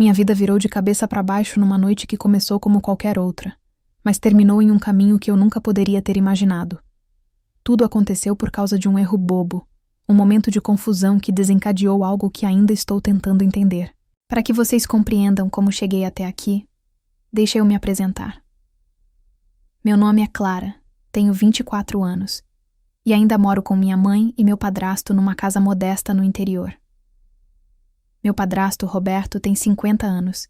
Minha vida virou de cabeça para baixo numa noite que começou como qualquer outra, mas terminou em um caminho que eu nunca poderia ter imaginado. Tudo aconteceu por causa de um erro bobo, um momento de confusão que desencadeou algo que ainda estou tentando entender. Para que vocês compreendam como cheguei até aqui, deixa eu me apresentar. Meu nome é Clara, tenho 24 anos, e ainda moro com minha mãe e meu padrasto numa casa modesta no interior. Meu padrasto, Roberto, tem 50 anos,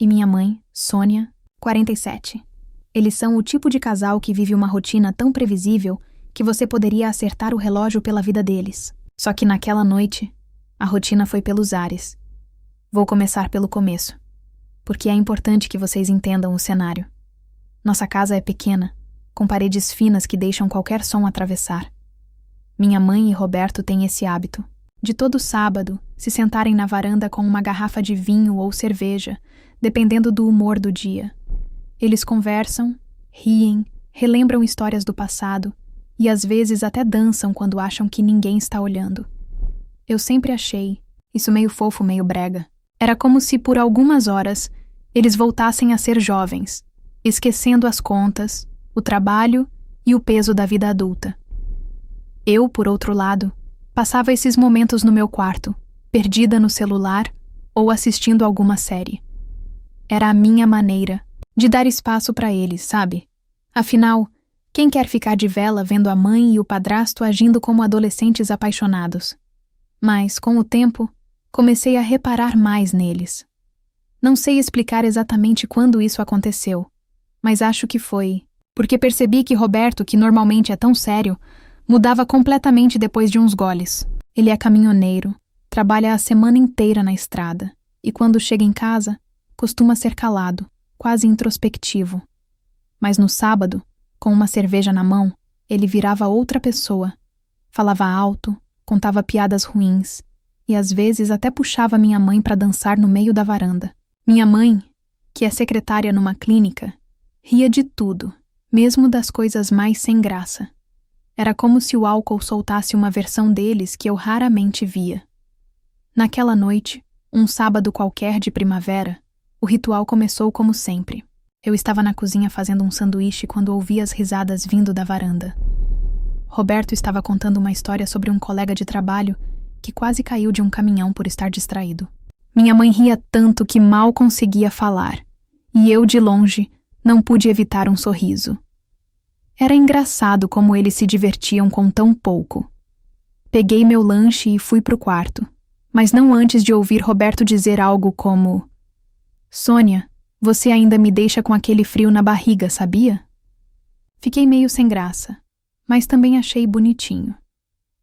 e minha mãe, Sônia, 47. Eles são o tipo de casal que vive uma rotina tão previsível que você poderia acertar o relógio pela vida deles. Só que naquela noite, a rotina foi pelos ares. Vou começar pelo começo, porque é importante que vocês entendam o cenário. Nossa casa é pequena, com paredes finas que deixam qualquer som atravessar. Minha mãe e Roberto têm esse hábito, de todo sábado se sentarem na varanda com uma garrafa de vinho ou cerveja, dependendo do humor do dia. Eles conversam, riem, relembram histórias do passado e às vezes até dançam quando acham que ninguém está olhando. Eu sempre achei isso meio fofo, meio brega. Era como se por algumas horas eles voltassem a ser jovens, esquecendo as contas, o trabalho e o peso da vida adulta. Eu, por outro lado, passava esses momentos no meu quarto, perdida no celular ou assistindo alguma série. Era a minha maneira de dar espaço para eles, sabe? Afinal, quem quer ficar de vela vendo a mãe e o padrasto agindo como adolescentes apaixonados? Mas, com o tempo, comecei a reparar mais neles. Não sei explicar exatamente quando isso aconteceu, mas acho que foi porque percebi que Roberto, que normalmente é tão sério, mudava completamente depois de uns goles. Ele é caminhoneiro, trabalha a semana inteira na estrada e quando chega em casa, costuma ser calado, quase introspectivo. Mas no sábado, com uma cerveja na mão, ele virava outra pessoa. Falava alto, contava piadas ruins e às vezes até puxava minha mãe para dançar no meio da varanda. Minha mãe, que é secretária numa clínica, ria de tudo, mesmo das coisas mais sem graça. Era como se o álcool soltasse uma versão deles que eu raramente via. Naquela noite, um sábado qualquer de primavera, o ritual começou como sempre. Eu estava na cozinha fazendo um sanduíche quando ouvi as risadas vindo da varanda. Roberto estava contando uma história sobre um colega de trabalho que quase caiu de um caminhão por estar distraído. Minha mãe ria tanto que mal conseguia falar, e eu, de longe, não pude evitar um sorriso. Era engraçado como eles se divertiam com tão pouco. Peguei meu lanche e fui pro quarto, mas não antes de ouvir Roberto dizer algo como: "Sônia, você ainda me deixa com aquele frio na barriga, sabia?" Fiquei meio sem graça, mas também achei bonitinho.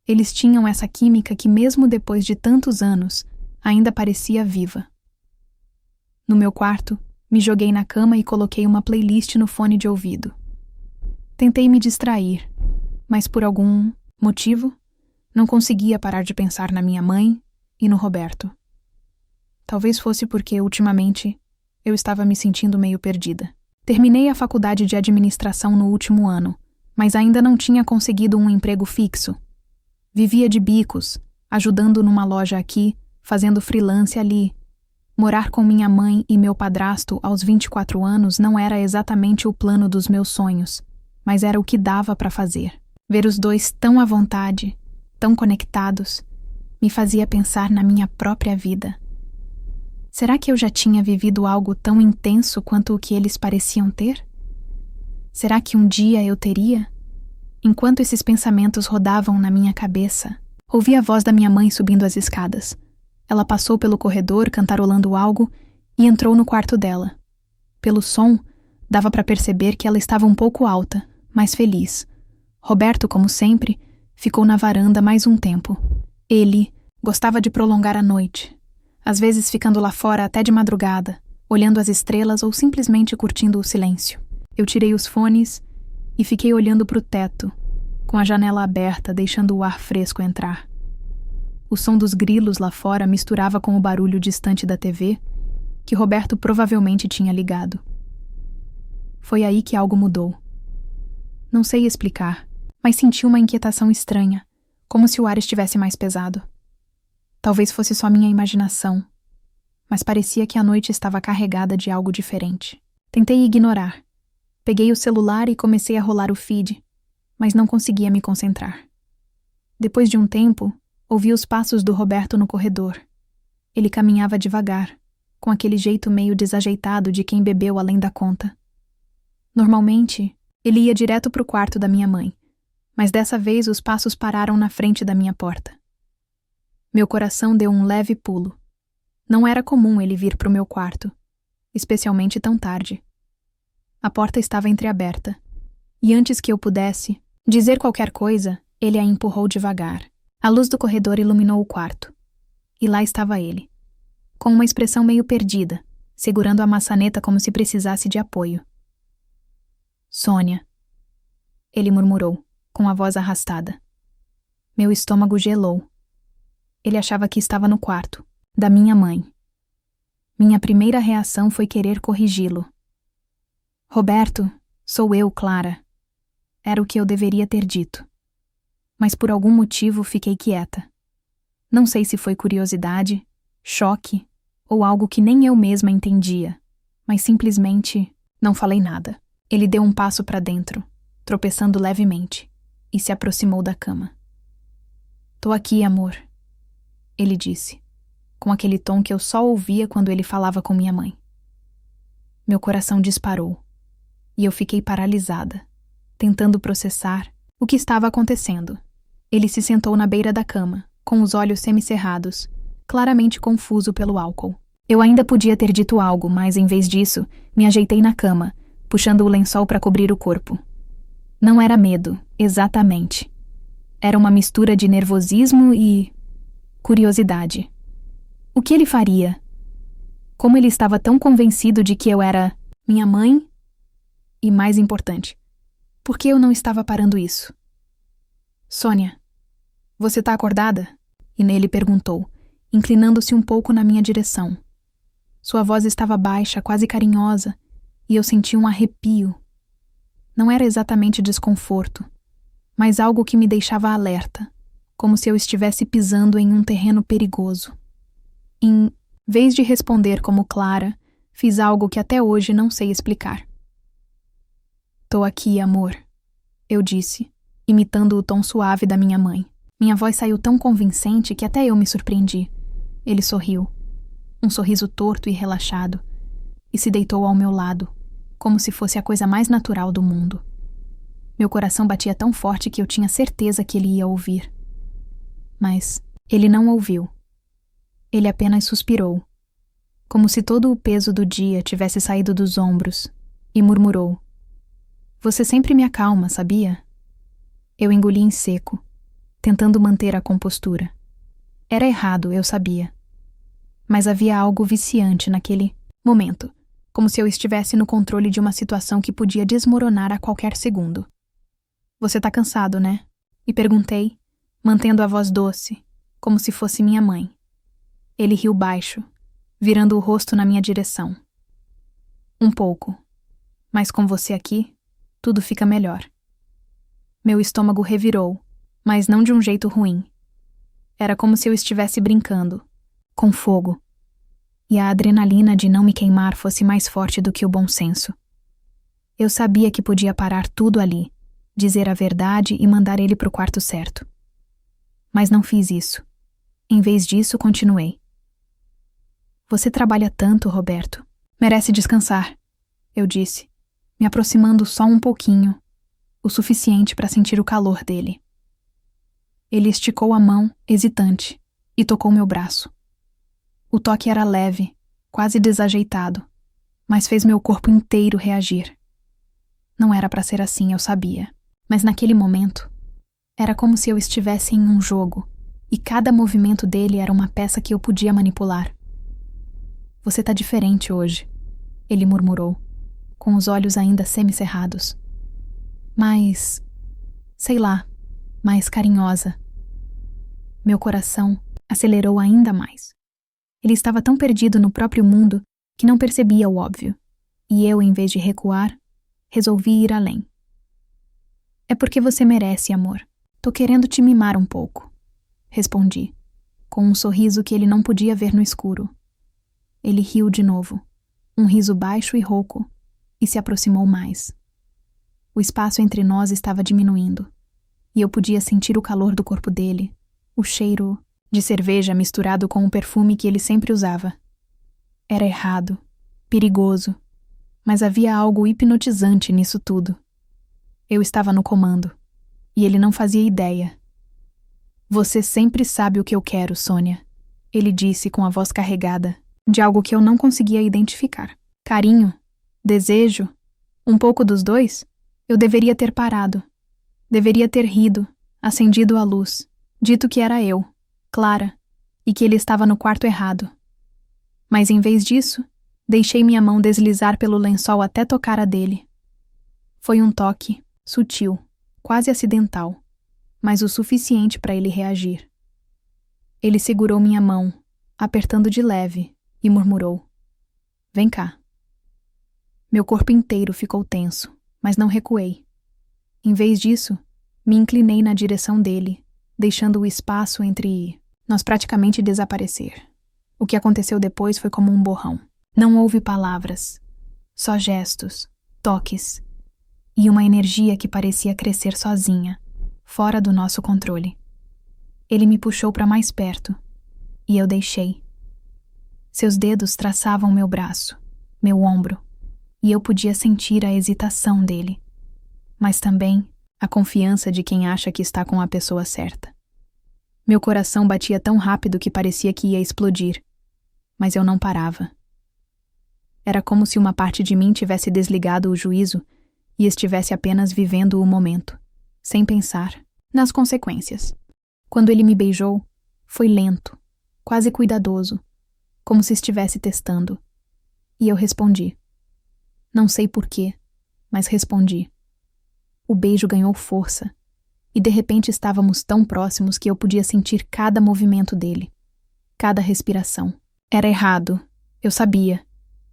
Eles tinham essa química que mesmo depois de tantos anos, ainda parecia viva. No meu quarto, me joguei na cama e coloquei uma playlist no fone de ouvido. Tentei me distrair, mas por algum motivo, não conseguia parar de pensar na minha mãe e no Roberto. Talvez fosse porque, ultimamente, eu estava me sentindo meio perdida. Terminei a faculdade de administração no último ano, mas ainda não tinha conseguido um emprego fixo. Vivia de bicos, ajudando numa loja aqui, fazendo freelance ali. Morar com minha mãe e meu padrasto aos 24 anos não era exatamente o plano dos meus sonhos, mas era o que dava para fazer. Ver os dois tão à vontade, tão conectados, me fazia pensar na minha própria vida. Será que eu já tinha vivido algo tão intenso quanto o que eles pareciam ter? Será que um dia eu teria? Enquanto esses pensamentos rodavam na minha cabeça, ouvi a voz da minha mãe subindo as escadas. Ela passou pelo corredor cantarolando algo e entrou no quarto dela. Pelo som, dava para perceber que ela estava um pouco alta, mas feliz. Roberto, como sempre, ficou na varanda mais um tempo. Ele gostava de prolongar a noite, às vezes ficando lá fora até de madrugada, olhando as estrelas ou simplesmente curtindo o silêncio. Eu tirei os fones e fiquei olhando para o teto, com a janela aberta, deixando o ar fresco entrar. O som dos grilos lá fora misturava com o barulho distante da TV, que Roberto provavelmente tinha ligado. Foi aí que algo mudou. Não sei explicar, mas senti uma inquietação estranha, como se o ar estivesse mais pesado. Talvez fosse só minha imaginação, mas parecia que a noite estava carregada de algo diferente. Tentei ignorar. Peguei o celular e comecei a rolar o feed, mas não conseguia me concentrar. Depois de um tempo, ouvi os passos do Roberto no corredor. Ele caminhava devagar, com aquele jeito meio desajeitado de quem bebeu além da conta. Normalmente, ele ia direto para o quarto da minha mãe, mas dessa vez os passos pararam na frente da minha porta. Meu coração deu um leve pulo. Não era comum ele vir para o meu quarto, especialmente tão tarde. A porta estava entreaberta, e antes que eu pudesse dizer qualquer coisa, ele a empurrou devagar. A luz do corredor iluminou o quarto, e lá estava ele, com uma expressão meio perdida, segurando a maçaneta como se precisasse de apoio. Sônia, ele murmurou, com a voz arrastada. Meu estômago gelou. Ele achava que estava no quarto, da minha mãe. Minha primeira reação foi querer corrigi-lo. Roberto, sou eu, Clara. Era o que eu deveria ter dito. Mas por algum motivo fiquei quieta. Não sei se foi curiosidade, choque ou algo que nem eu mesma entendia, mas simplesmente não falei nada. Ele deu um passo para dentro, tropeçando levemente, e se aproximou da cama. Tô aqui, amor, ele disse, com aquele tom que eu só ouvia quando ele falava com minha mãe. Meu coração disparou, e eu fiquei paralisada, tentando processar o que estava acontecendo. Ele se sentou na beira da cama, com os olhos semicerrados, claramente confuso pelo álcool. Eu ainda podia ter dito algo, mas em vez disso, me ajeitei na cama, puxando o lençol para cobrir o corpo. Não era medo, exatamente. Era uma mistura de nervosismo e curiosidade. O que ele faria? Como ele estava tão convencido de que eu era minha mãe? E mais importante, por que eu não estava parando isso? Sônia, você tá acordada? Ele perguntou, inclinando-se um pouco na minha direção. Sua voz estava baixa, quase carinhosa, e eu senti um arrepio. Não era exatamente desconforto, mas algo que me deixava alerta, como se eu estivesse pisando em um terreno perigoso. Em vez de responder como Clara, fiz algo que até hoje não sei explicar. Tô aqui, amor, eu disse, imitando o tom suave da minha mãe. Minha voz saiu tão convincente que até eu me surpreendi. Ele sorriu, um sorriso torto e relaxado, e se deitou ao meu lado, como se fosse a coisa mais natural do mundo. Meu coração batia tão forte que eu tinha certeza que ele ia ouvir. Mas ele não ouviu. Ele apenas suspirou, como se todo o peso do dia tivesse saído dos ombros, e murmurou: Você sempre me acalma, sabia? Eu engoli em seco, tentando manter a compostura. Era errado, eu sabia. Mas havia algo viciante naquele momento, como se eu estivesse no controle de uma situação que podia desmoronar a qualquer segundo. Você tá cansado, né? E perguntei, mantendo a voz doce, como se fosse minha mãe. Ele riu baixo, virando o rosto na minha direção. Um pouco. Mas com você aqui, tudo fica melhor. Meu estômago revirou, mas não de um jeito ruim. Era como se eu estivesse brincando, com fogo. E a adrenalina de não me queimar fosse mais forte do que o bom senso. Eu sabia que podia parar tudo ali, dizer a verdade e mandar ele pro quarto certo. Mas não fiz isso. Em vez disso, continuei. Você trabalha tanto, Roberto. Merece descansar, eu disse, me aproximando só um pouquinho, o suficiente para sentir o calor dele. Ele esticou a mão, hesitante, e tocou meu braço. O toque era leve, quase desajeitado, mas fez meu corpo inteiro reagir. Não era para ser assim, eu sabia, mas naquele momento, era como se eu estivesse em um jogo, e cada movimento dele era uma peça que eu podia manipular. Você tá diferente hoje, ele murmurou, com os olhos ainda semicerrados. Mais, sei lá, mais carinhosa. Meu coração acelerou ainda mais. Ele estava tão perdido no próprio mundo que não percebia o óbvio, e eu, em vez de recuar, resolvi ir além. É porque você merece, amor. Tô querendo te mimar um pouco, respondi, com um sorriso que ele não podia ver no escuro. Ele riu de novo, um riso baixo e rouco, e se aproximou mais. O espaço entre nós estava diminuindo, e eu podia sentir o calor do corpo dele, o cheiro de cerveja misturado com o perfume que ele sempre usava. Era errado, perigoso, mas havia algo hipnotizante nisso tudo. Eu estava no comando, e ele não fazia ideia. Você sempre sabe o que eu quero, Sônia, ele disse com a voz carregada de algo que eu não conseguia identificar. Carinho? Desejo? Um pouco dos dois? Eu deveria ter parado. Deveria ter rido, acendido a luz, dito que era eu, Clara, e que ele estava no quarto errado. Mas em vez disso, deixei minha mão deslizar pelo lençol até tocar a dele. Foi um toque, sutil, quase acidental, mas o suficiente para ele reagir. Ele segurou minha mão, apertando de leve, e murmurou: "Vem cá." Meu corpo inteiro ficou tenso, mas não recuei. Em vez disso, me inclinei na direção dele, deixando o espaço entre nós praticamente desaparecer. O que aconteceu depois foi como um borrão. Não houve palavras, só gestos, toques e uma energia que parecia crescer sozinha, fora do nosso controle. Ele me puxou para mais perto, e eu deixei. Seus dedos traçavam meu braço, meu ombro, e eu podia sentir a hesitação dele, mas também a confiança de quem acha que está com a pessoa certa. Meu coração batia tão rápido que parecia que ia explodir, mas eu não parava. Era como se uma parte de mim tivesse desligado o juízo e estivesse apenas vivendo o momento, sem pensar nas consequências. Quando ele me beijou, foi lento, quase cuidadoso, como se estivesse testando. E eu respondi. Não sei porquê, mas respondi. O beijo ganhou força, e de repente estávamos tão próximos que eu podia sentir cada movimento dele, cada respiração. Era errado, eu sabia,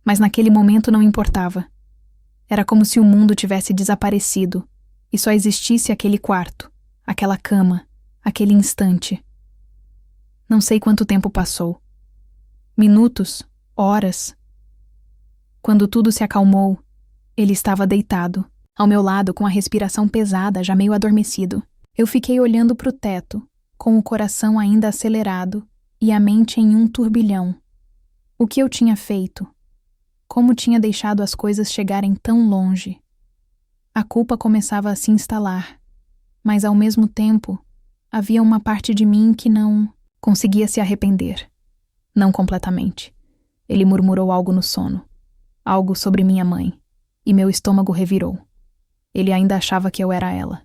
mas naquele momento não importava. Era como se o mundo tivesse desaparecido e só existisse aquele quarto, aquela cama, aquele instante. Não sei quanto tempo passou. Minutos, horas. Quando tudo se acalmou, ele estava deitado, ao meu lado com a respiração pesada, já meio adormecido. Eu fiquei olhando para o teto, com o coração ainda acelerado e a mente em um turbilhão. O que eu tinha feito? Como tinha deixado as coisas chegarem tão longe? A culpa começava a se instalar, mas ao mesmo tempo, havia uma parte de mim que não conseguia se arrepender. Não completamente. Ele murmurou algo no sono. Algo sobre minha mãe. E meu estômago revirou. Ele ainda achava que eu era ela.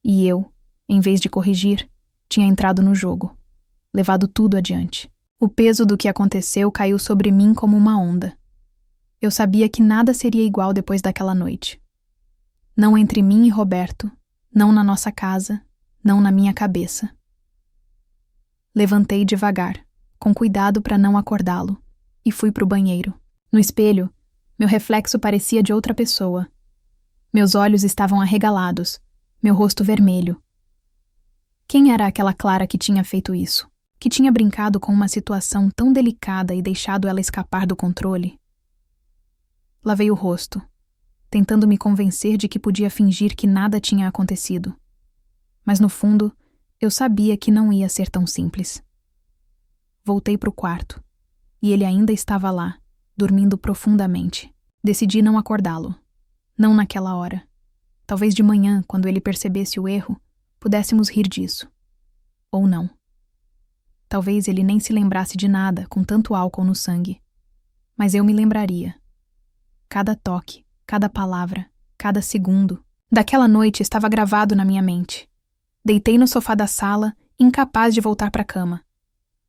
E eu, em vez de corrigir, tinha entrado no jogo. Levado tudo adiante. O peso do que aconteceu caiu sobre mim como uma onda. Eu sabia que nada seria igual depois daquela noite. Não entre mim e Roberto, não na nossa casa, não na minha cabeça. Levantei devagar, com cuidado para não acordá-lo, e fui para o banheiro. No espelho, meu reflexo parecia de outra pessoa. Meus olhos estavam arregalados, meu rosto vermelho. Quem era aquela Clara que tinha feito isso? Que tinha brincado com uma situação tão delicada e deixado ela escapar do controle? Lavei o rosto, tentando me convencer de que podia fingir que nada tinha acontecido. Mas no fundo, eu sabia que não ia ser tão simples. Voltei para o quarto, e ele ainda estava lá, dormindo profundamente. Decidi não acordá-lo. Não naquela hora. Talvez de manhã, quando ele percebesse o erro, pudéssemos rir disso. Ou não. Talvez ele nem se lembrasse de nada com tanto álcool no sangue. Mas eu me lembraria. Cada toque, cada palavra, cada segundo. Daquela noite estava gravado na minha mente. Deitei no sofá da sala, incapaz de voltar para a cama.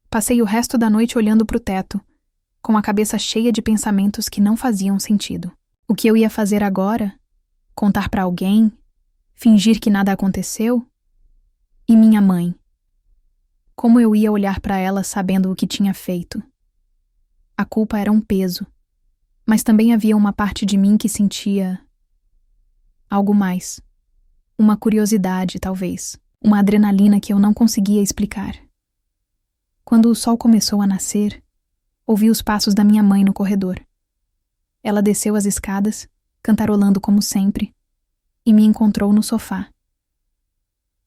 Passei o resto da noite olhando para o teto, com a cabeça cheia de pensamentos que não faziam sentido. O que eu ia fazer agora? Contar para alguém? Fingir que nada aconteceu? E minha mãe? Como eu ia olhar para ela sabendo o que tinha feito? A culpa era um peso, mas também havia uma parte de mim que sentia algo mais. Uma curiosidade, talvez. Uma adrenalina que eu não conseguia explicar. Quando o sol começou a nascer, Ouvi os passos da minha mãe no corredor. Ela desceu as escadas, cantarolando como sempre, e me encontrou no sofá.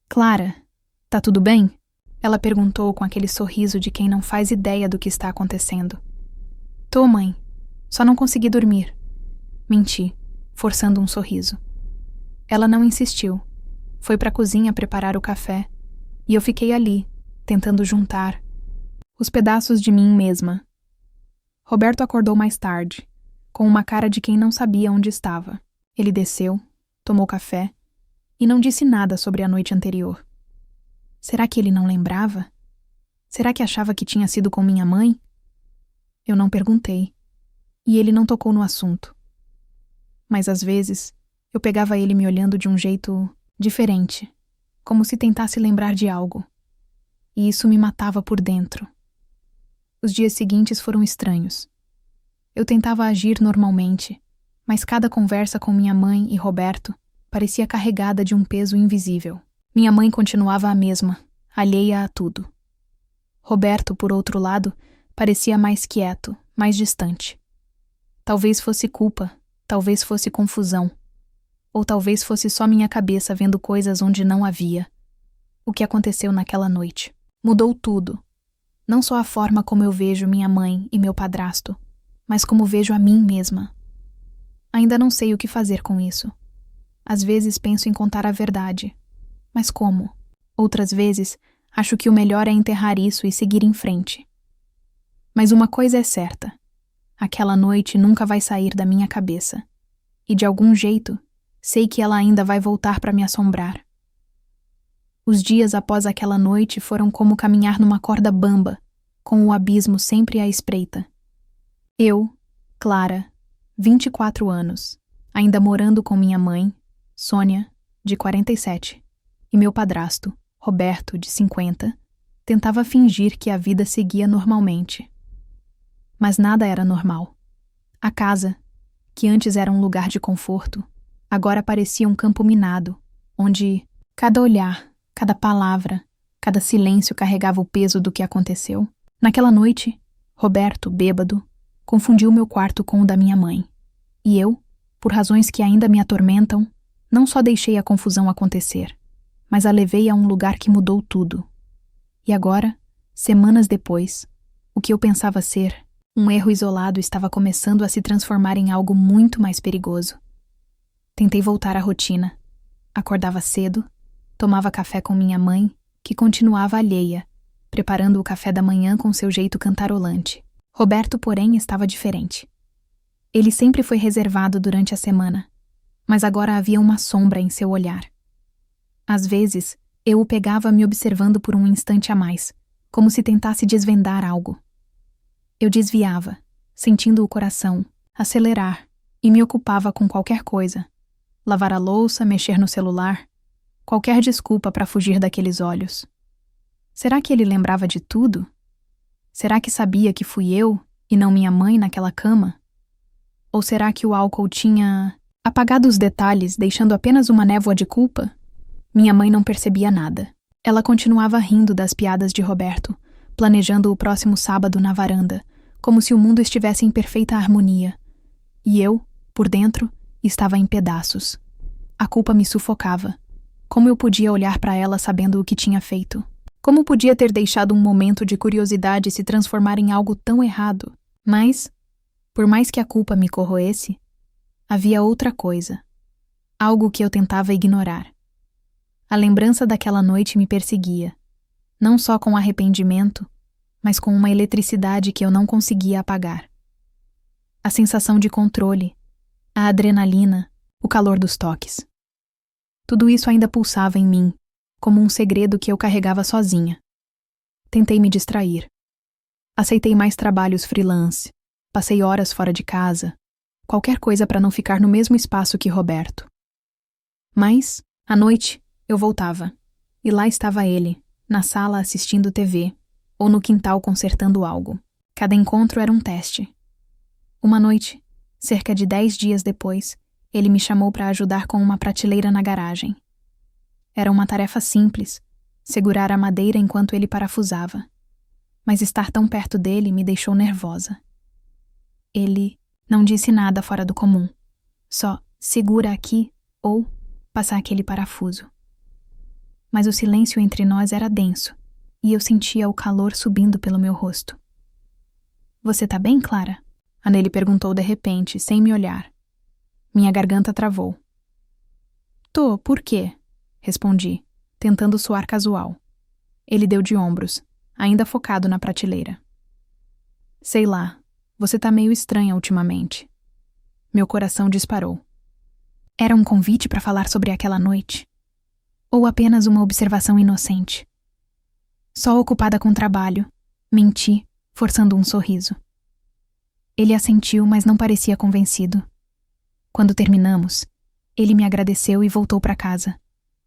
Clara, tá tudo bem? Ela perguntou com aquele sorriso de quem não faz ideia do que está acontecendo. Tô, mãe. Só não consegui dormir. Menti, forçando um sorriso. Ela não insistiu. Foi pra cozinha preparar o café, e eu fiquei ali, tentando juntar os pedaços de mim mesma. Roberto acordou mais tarde, com uma cara de quem não sabia onde estava. Ele desceu, tomou café e não disse nada sobre a noite anterior. Será que ele não lembrava? Será que achava que tinha sido com minha mãe? Eu não perguntei, e ele não tocou no assunto. Mas às vezes, eu pegava ele me olhando de um jeito diferente, como se tentasse lembrar de algo. E isso me matava por dentro. Os dias seguintes foram estranhos. Eu tentava agir normalmente, mas cada conversa com minha mãe e Roberto parecia carregada de um peso invisível. Minha mãe continuava a mesma, alheia a tudo. Roberto, por outro lado, parecia mais quieto, mais distante. Talvez fosse culpa, talvez fosse confusão, ou talvez fosse só minha cabeça vendo coisas onde não havia. O que aconteceu naquela noite mudou tudo. Não só a forma como eu vejo minha mãe e meu padrasto, mas como vejo a mim mesma. Ainda não sei o que fazer com isso. Às vezes penso em contar a verdade. Mas como? Outras vezes, acho que o melhor é enterrar isso e seguir em frente. Mas uma coisa é certa. Aquela noite nunca vai sair da minha cabeça. E de algum jeito, sei que ela ainda vai voltar para me assombrar. Os dias após aquela noite foram como caminhar numa corda bamba, com o abismo sempre à espreita. Eu, Clara, 24 anos, ainda morando com minha mãe, Sônia, de 47, e meu padrasto, Roberto, de 50, tentava fingir que a vida seguia normalmente. Mas nada era normal. A casa, que antes era um lugar de conforto, agora parecia um campo minado, onde cada olhar, cada palavra, cada silêncio carregava o peso do que aconteceu. Naquela noite, Roberto, bêbado, confundiu meu quarto com o da minha mãe. E eu, por razões que ainda me atormentam, não só deixei a confusão acontecer, mas a levei a um lugar que mudou tudo. E agora, semanas depois, o que eu pensava ser um erro isolado estava começando a se transformar em algo muito mais perigoso. Tentei voltar à rotina. Acordava cedo, tomava café com minha mãe, que continuava alheia, preparando o café da manhã com seu jeito cantarolante. Roberto, porém, estava diferente. Ele sempre foi reservado durante a semana, mas agora havia uma sombra em seu olhar. Às vezes, eu o pegava me observando por um instante a mais, como se tentasse desvendar algo. Eu desviava, sentindo o coração acelerar, e me ocupava com qualquer coisa. Lavar a louça, mexer no celular, qualquer desculpa para fugir daqueles olhos. Será que ele lembrava de tudo? Será que sabia que fui eu, e não minha mãe, naquela cama? Ou será que o álcool tinha apagado os detalhes, deixando apenas uma névoa de culpa? Minha mãe não percebia nada. Ela continuava rindo das piadas de Roberto, planejando o próximo sábado na varanda, como se o mundo estivesse em perfeita harmonia. E eu, por dentro, estava em pedaços. A culpa me sufocava. Como eu podia olhar para ela sabendo o que tinha feito? Como podia ter deixado um momento de curiosidade se transformar em algo tão errado? Mas, por mais que a culpa me corroesse, havia outra coisa. Algo que eu tentava ignorar. A lembrança daquela noite me perseguia, não só com arrependimento, mas com uma eletricidade que eu não conseguia apagar. A sensação de controle, a adrenalina, o calor dos toques. Tudo isso ainda pulsava em mim, como um segredo que eu carregava sozinha. Tentei me distrair. Aceitei mais trabalhos freelance, passei horas fora de casa, qualquer coisa para não ficar no mesmo espaço que Roberto. Mas, à noite, eu voltava, e lá estava ele, na sala assistindo TV, ou no quintal consertando algo. Cada encontro era um teste. Uma noite, cerca de 10 dias depois, ele me chamou para ajudar com uma prateleira na garagem. Era uma tarefa simples, segurar a madeira enquanto ele parafusava. mas estar tão perto dele me deixou nervosa. Ele não disse nada fora do comum, só segura aqui ou passar aquele parafuso. Mas o silêncio entre nós era denso, e eu sentia o calor subindo pelo meu rosto. Você tá bem, Clara? Anneli perguntou de repente, sem me olhar. Minha garganta travou. Tô, por quê? Respondi, tentando soar casual. Ele deu de ombros, ainda focado na prateleira. Sei lá, você tá meio estranha ultimamente. Meu coração disparou. Era um convite para falar sobre aquela noite? Ou apenas uma observação inocente? Só ocupada com trabalho, menti, forçando um sorriso. Ele assentiu, mas não parecia convencido. Quando terminamos, ele me agradeceu e voltou para casa.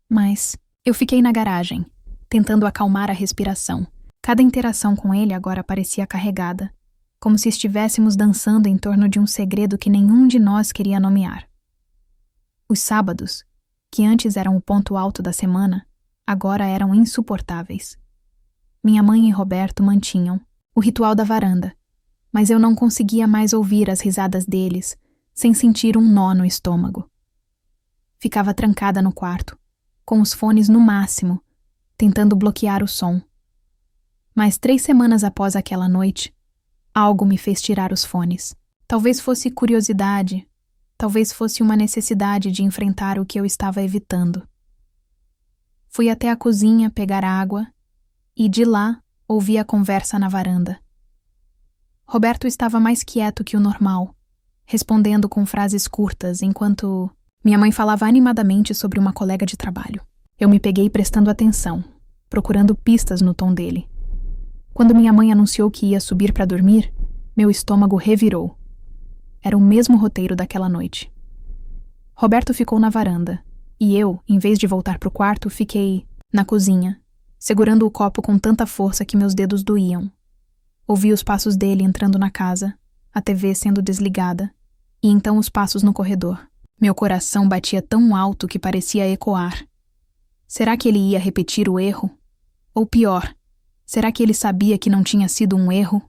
Mas eu fiquei na garagem, tentando acalmar a respiração. Cada interação com ele agora parecia carregada, como se estivéssemos dançando em torno de um segredo que nenhum de nós queria nomear. Os sábados, que antes eram o ponto alto da semana, agora eram insuportáveis. Minha mãe e Roberto mantinham o ritual da varanda, mas eu não conseguia mais ouvir as risadas deles sem sentir um nó no estômago. Ficava trancada no quarto, com os fones no máximo, tentando bloquear o som. Mas 3 semanas após aquela noite, algo me fez tirar os fones. Talvez fosse curiosidade, talvez fosse uma necessidade de enfrentar o que eu estava evitando. Fui até a cozinha pegar água e de lá ouvi a conversa na varanda. Roberto estava mais quieto que o normal, respondendo com frases curtas enquanto minha mãe falava animadamente sobre uma colega de trabalho. Eu me peguei prestando atenção, procurando pistas no tom dele. Quando minha mãe anunciou que ia subir para dormir, meu estômago revirou. Era o mesmo roteiro daquela noite. Roberto ficou na varanda, e eu, em vez de voltar para o quarto, fiquei na cozinha, segurando o copo com tanta força que meus dedos doíam. Ouvi os passos dele entrando na casa, a TV sendo desligada, e então os passos no corredor. Meu coração batia tão alto que parecia ecoar. Será que ele ia repetir o erro? Ou pior, será que ele sabia que não tinha sido um erro?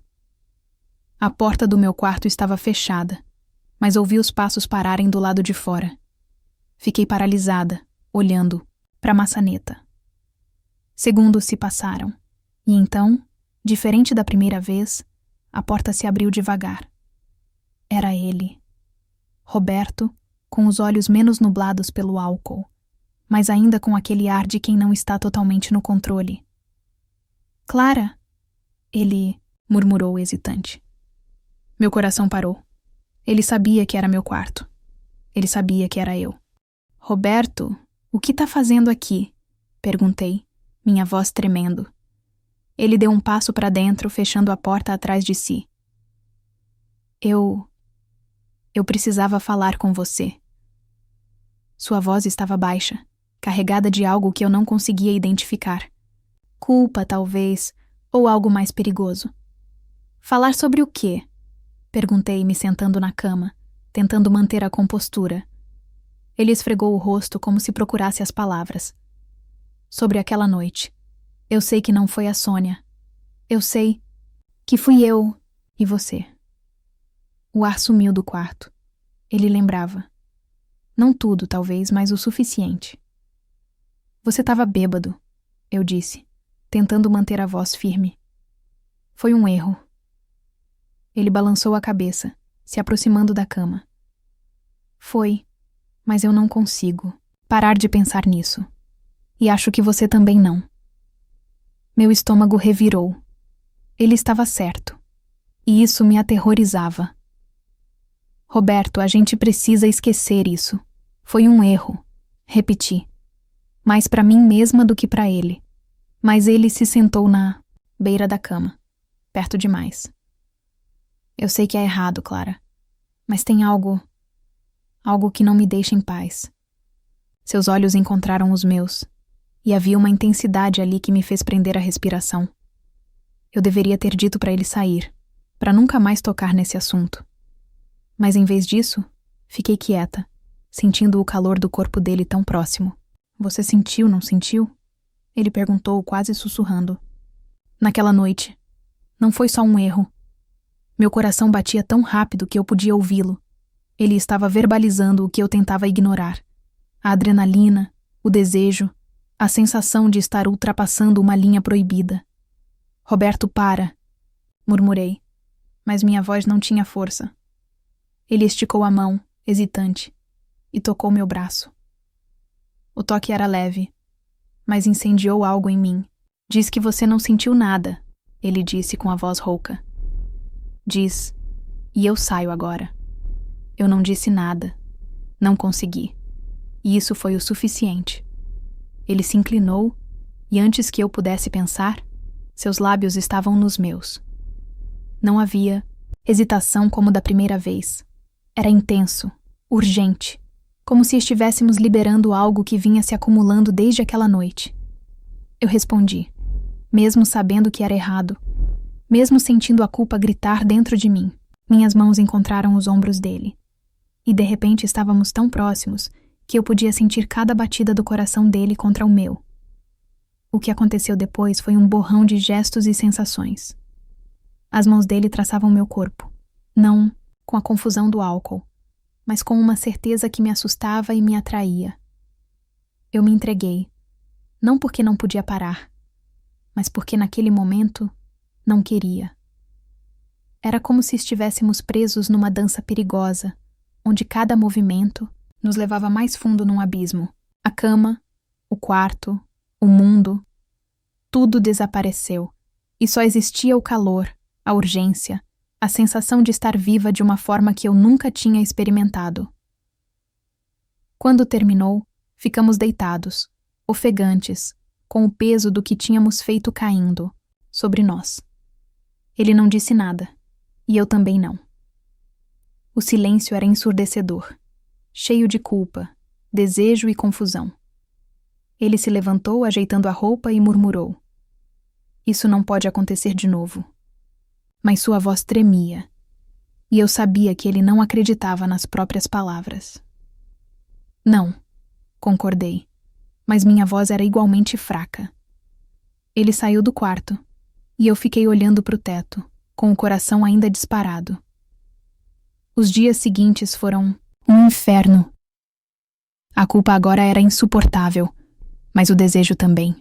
A porta do meu quarto estava fechada, mas ouvi os passos pararem do lado de fora. Fiquei paralisada, olhando para a maçaneta. Segundos se passaram, e então, diferente da primeira vez, a porta se abriu devagar. Era ele. Roberto, com os olhos menos nublados pelo álcool, mas ainda com aquele ar de quem não está totalmente no controle. Clara! Ele murmurou hesitante. Meu coração parou. Ele sabia que era meu quarto. Ele sabia que era eu. Roberto, o que tá fazendo aqui? Perguntei, minha voz tremendo. Ele deu um passo para dentro, fechando a porta atrás de si. Eu precisava falar com você. Sua voz estava baixa, carregada de algo que eu não conseguia identificar. Culpa, talvez, ou algo mais perigoso. Falar sobre o quê? Perguntei, me sentando na cama, tentando manter a compostura. Ele esfregou o rosto como se procurasse as palavras. Sobre aquela noite. Eu sei que não foi a Sônia. Eu sei que fui eu e você. O ar sumiu do quarto. Ele lembrava. Não tudo, talvez, mas o suficiente. Você estava bêbado, eu disse, tentando manter a voz firme. Foi um erro. Ele balançou a cabeça, se aproximando da cama. Foi, mas eu não consigo parar de pensar nisso. E acho que você também não. Meu estômago revirou. Ele estava certo. E isso me aterrorizava. Roberto, a gente precisa esquecer isso. Foi um erro. Repeti. Mais para mim mesma do que para ele. Mas ele se sentou na beira da cama, perto demais. Eu sei que é errado, Clara. Mas tem algo que não me deixa em paz. Seus olhos encontraram os meus. E havia uma intensidade ali que me fez prender a respiração. Eu deveria ter dito para ele sair, para nunca mais tocar nesse assunto. Mas em vez disso, fiquei quieta, sentindo o calor do corpo dele tão próximo. Você sentiu, não sentiu? Ele perguntou, quase sussurrando. Naquela noite, Não foi só um erro. Meu coração batia tão rápido que eu podia ouvi-lo. Ele estava verbalizando o que eu tentava ignorar. A adrenalina, o desejo, a sensação de estar ultrapassando uma linha proibida. Roberto, para, murmurei, mas minha voz não tinha força. Ele esticou a mão, hesitante, e tocou meu braço. O toque era leve, mas incendiou algo em mim. Diz que você não sentiu nada, ele disse com a voz rouca. Diz, e eu saio agora. Eu não disse nada. Não consegui. E isso foi o suficiente. Ele se inclinou e antes que eu pudesse pensar, seus lábios estavam nos meus. Não havia hesitação como da primeira vez. Era intenso, urgente, como se estivéssemos liberando algo que vinha se acumulando desde aquela noite. Eu respondi, mesmo sabendo que era errado, mesmo sentindo a culpa gritar dentro de mim. Minhas mãos encontraram os ombros dele. E de repente estávamos tão próximos que eu podia sentir cada batida do coração dele contra o meu. O que aconteceu depois foi um borrão de gestos e sensações. As mãos dele traçavam meu corpo, não com a confusão do álcool, mas com uma certeza que me assustava e me atraía. Eu me entreguei, não porque não podia parar, mas porque naquele momento não queria. Era como se estivéssemos presos numa dança perigosa, onde cada movimento nos levava mais fundo num abismo. A cama, o quarto, o mundo, tudo desapareceu, e só existia o calor, a urgência, a sensação de estar viva de uma forma que eu nunca tinha experimentado. Quando terminou, ficamos deitados, ofegantes, com o peso do que tínhamos feito caindo sobre nós. Ele não disse nada, e eu também não. O silêncio era ensurdecedor, cheio de culpa, desejo e confusão. Ele se levantou ajeitando a roupa e murmurou. Isso não pode acontecer de novo. Mas sua voz tremia, e eu sabia que ele não acreditava nas próprias palavras. Não, concordei, mas minha voz era igualmente fraca. Ele saiu do quarto, e eu fiquei olhando para o teto, com o coração ainda disparado. Os dias seguintes foram um inferno. A culpa agora era insuportável, mas o desejo também.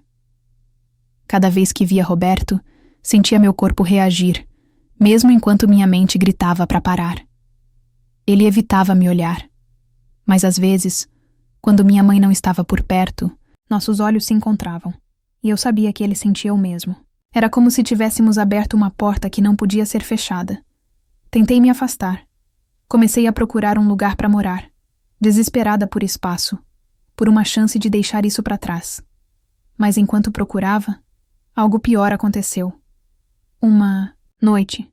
Cada vez que via Roberto, sentia meu corpo reagir, mesmo enquanto minha mente gritava para parar. Ele evitava me olhar, mas às vezes, quando minha mãe não estava por perto, nossos olhos se encontravam, e eu sabia que ele sentia o mesmo. Era como se tivéssemos aberto uma porta que não podia ser fechada. Tentei me afastar. Comecei a procurar um lugar para morar, desesperada por espaço, por uma chance de deixar isso para trás. Mas enquanto procurava, algo pior aconteceu. Uma noite,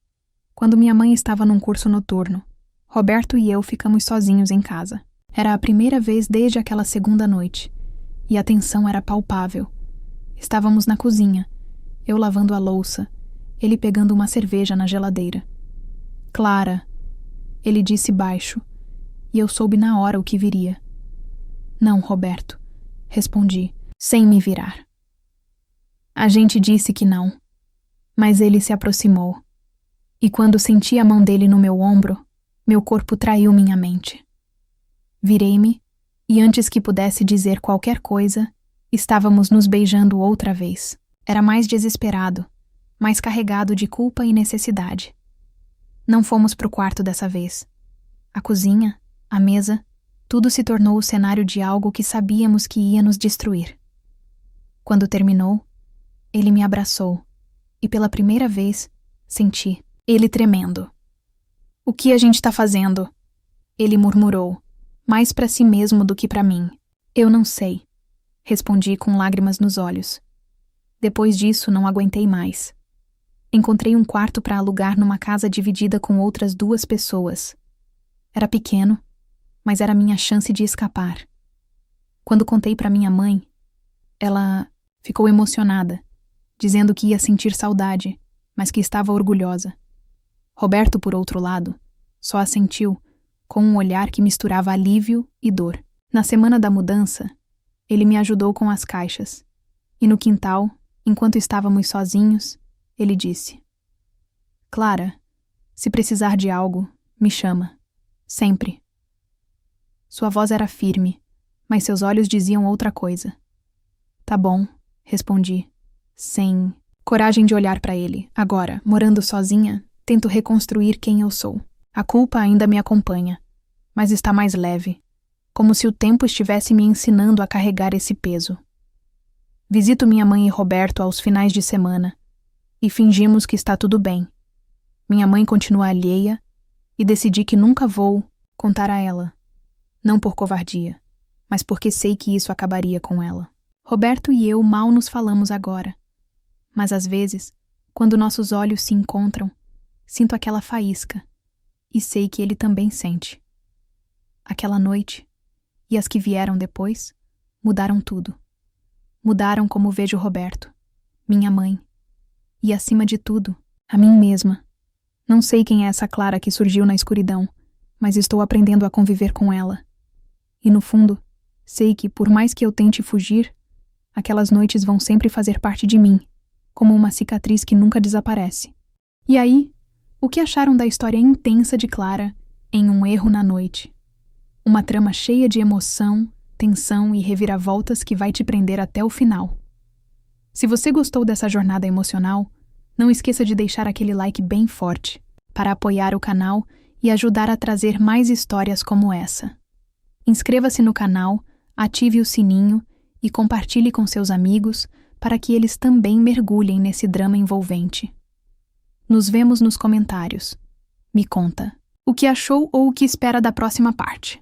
quando minha mãe estava num curso noturno, Roberto e eu ficamos sozinhos em casa. Era a primeira vez desde aquela segunda noite, e a tensão era palpável. Estávamos na cozinha, eu lavando a louça, ele pegando uma cerveja na geladeira. Clara, ele disse baixo, e eu soube na hora o que viria. Não, Roberto, respondi, sem me virar. A gente disse que não, mas ele se aproximou, e quando senti a mão dele no meu ombro, meu corpo traiu minha mente. Virei-me, e antes que pudesse dizer qualquer coisa, estávamos nos beijando outra vez. Era mais desesperado, mais carregado de culpa e necessidade. Não fomos pro quarto dessa vez. A cozinha, a mesa, tudo se tornou o cenário de algo que sabíamos que ia nos destruir. Quando terminou, ele me abraçou, e pela primeira vez, senti ele tremendo. O que a gente tá fazendo? Ele murmurou, mais para si mesmo do que para mim. Eu não sei, respondi com lágrimas nos olhos. Depois disso, não aguentei mais. Encontrei um quarto para alugar numa casa dividida com outras 2 pessoas. Era pequeno, mas era minha chance de escapar. Quando contei para minha mãe, ela ficou emocionada, dizendo que ia sentir saudade, mas que estava orgulhosa. Roberto, por outro lado, só assentiu, com um olhar que misturava alívio e dor. Na semana da mudança, ele me ajudou com as caixas, e no quintal, enquanto estávamos sozinhos, ele disse: Clara, se precisar de algo, me chama. Sempre. Sua voz era firme, mas seus olhos diziam outra coisa. Tá bom, respondi, sem coragem de olhar para ele. Agora, morando sozinha, tento reconstruir quem eu sou. A culpa ainda me acompanha, mas está mais leve, como se o tempo estivesse me ensinando a carregar esse peso. Visito minha mãe e Roberto aos finais de semana, e fingimos que está tudo bem. Minha mãe continua alheia, e decidi que nunca vou contar a ela. Não por covardia, mas porque sei que isso acabaria com ela. Roberto e eu mal nos falamos agora, mas às vezes, quando nossos olhos se encontram, sinto aquela faísca, e sei que ele também sente. Aquela noite, e as que vieram depois, mudaram tudo. Mudaram como vejo Roberto, minha mãe, e acima de tudo, a mim mesma. Não sei quem é essa Clara que surgiu na escuridão, mas estou aprendendo a conviver com ela. E no fundo, sei que, por mais que eu tente fugir, aquelas noites vão sempre fazer parte de mim, como uma cicatriz que nunca desaparece. E aí, o que acharam da história intensa de Clara em Um Erro na Noite? Uma trama cheia de emoção, tensão e reviravoltas que vai te prender até o final. Se você gostou dessa jornada emocional, não esqueça de deixar aquele like bem forte para apoiar o canal e ajudar a trazer mais histórias como essa. Inscreva-se no canal, ative o sininho e compartilhe com seus amigos para que eles também mergulhem nesse drama envolvente. Nos vemos nos comentários. Me conta o que achou ou o que espera da próxima parte.